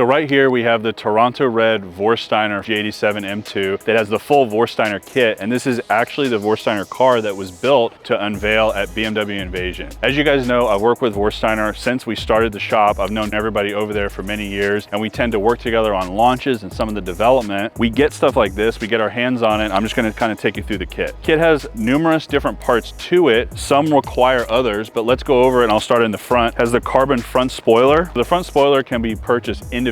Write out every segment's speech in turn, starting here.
So right here we have the Toronto Red Vorsteiner G87 M2 that has the full Vorsteiner kit, and this is actually the Vorsteiner car that was built to unveil at BMW Invasion. As you guys know, I've worked with Vorsteiner since we started the shop. I've known everybody over there for many years, and we tend to work together on launches and some of the development. We get stuff like this, we get our hands on it. I'm just gonna kind of take you through the kit. Kit has numerous different parts to it. Some require others, but let's go over it and I'll start in the front. It has the carbon front spoiler. The front spoiler can be purchased individually,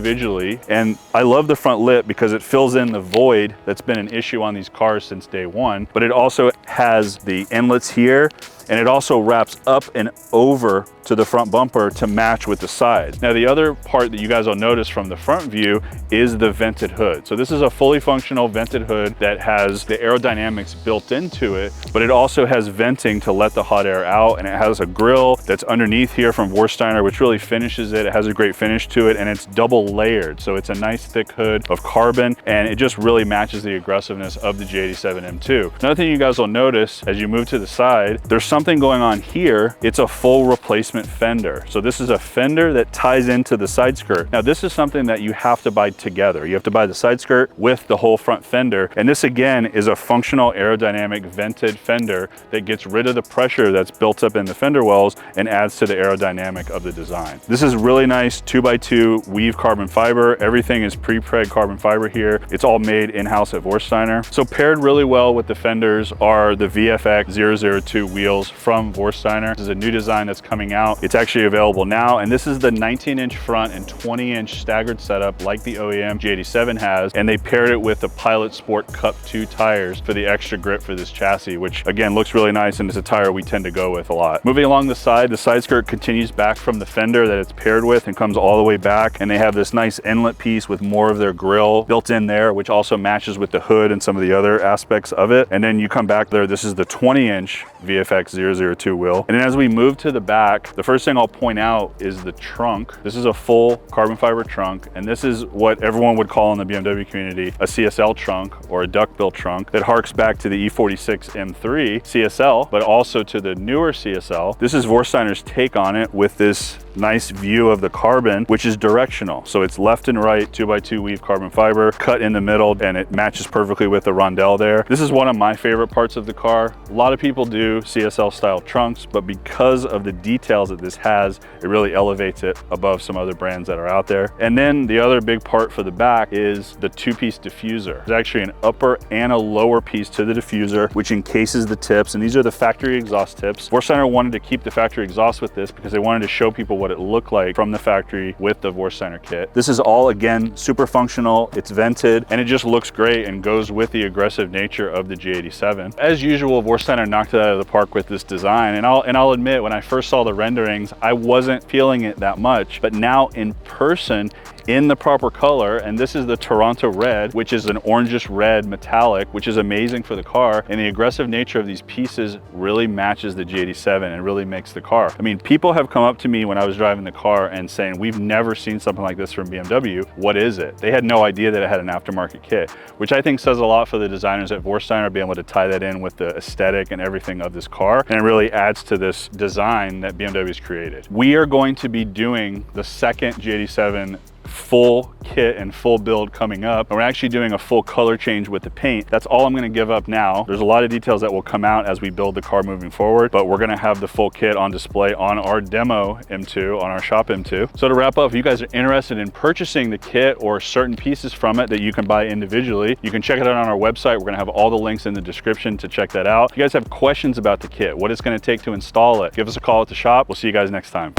and I love the front lip because it fills in the void that's been an issue on these cars since day one, but it also has the inlets here, and it also wraps up and over to the front bumper to match with the sides. Now, the other part that you guys will notice from the front view is the vented hood. So this is a fully functional vented hood that has the aerodynamics built into it, but it also has venting to let the hot air out, and it has a grill that's underneath here from Vorsteiner, which really finishes it. It has a great finish to it, and it's double layered. So it's a nice thick hood of carbon, and it just really matches the aggressiveness of the G87 M2. Another thing you guys will notice as you move to the side, there's something going on here. It's a full replacement fender. So this is a fender that ties into the side skirt. Now, this is something that you have to buy together. You have to buy the side skirt with the whole front fender. And this again is a functional aerodynamic vented fender that gets rid of the pressure that's built up in the fender wells and adds to the aerodynamic of the design. This is really nice 2x2 weave carbon fiber. Everything is pre-preg carbon fiber here. It's all made in-house at Vorsteiner. So paired really well with the fenders are the VFX 002 wheels from Vorsteiner. This is a new design that's coming out. It's actually available now, and this is the 19-inch front and 20-inch staggered setup like the OEM G87 has, and they paired it with the Pilot Sport Cup 2 tires for the extra grip for this chassis, which again looks really nice, and it's a tire we tend to go with a lot. Moving along the side skirt continues back from the fender that it's paired with and comes all the way back, and they have this nice inlet piece with more of their grill built in there, which also matches with the hood and some of the other aspects of it. And then you come back there, this is the 20-inch VFX 002 wheel. And then as we move to the back, the first thing I'll point out is the trunk. This is a full carbon fiber trunk, and this is what everyone would call in the BMW community a CSL trunk or a duckbill trunk that harks back to the E46 M3 CSL, but also to the newer CSL. This is Vorsteiner's take on it with this nice view of the carbon, which is directional. So it's left and right 2x2 weave carbon fiber cut in the middle, and it matches perfectly with the rondelle there. This is one of my favorite parts of the car. A lot of people do CSL style trunks, but because of the details that this has, it really elevates it above some other brands that are out there. And then the other big part for the back is the two-piece diffuser. There's actually an upper and a lower piece to the diffuser, which encases the tips, and these are the factory exhaust tips. Vorsteiner wanted to keep the factory exhaust with this because they wanted to show people what it looked like from the factory with the Vorsteiner kit. This is all, again, super functional. It's vented, and it just looks great and goes with the aggressive nature of the G87. As usual, Vorsteiner knocked it out of the park with this design, and I'll admit, when I first saw the renderings, I wasn't feeling it that much, but now in person, in the proper color, and this is the Toronto Red, which is an orangish red metallic, which is amazing for the car, and the aggressive nature of these pieces really matches the G87 and really makes the car. I mean, people have come up to me when I was driving the car and saying, we've never seen something like this from BMW. What is it? They had no idea that it had an aftermarket kit, which I think says a lot for the designers at Vorsteiner being able to tie that in with the aesthetic and everything of this car, and it really adds to this design that BMW's created. We are going to be doing the second G87 full kit and full build coming up, and we're actually doing a full color change with the paint. That's all I'm going to give up now. There's a lot of details that will come out as we build the car moving forward, but we're going to have the full kit on display on our demo M2, on our shop M2. So to wrap up, if you guys are interested in purchasing the kit or certain pieces from it that you can buy individually, you can check it out on our website. We're going to have all the links in the description to check that out. If you guys have questions about the kit, what it's going to take to install it, give us a call at the shop. We'll see you guys next time.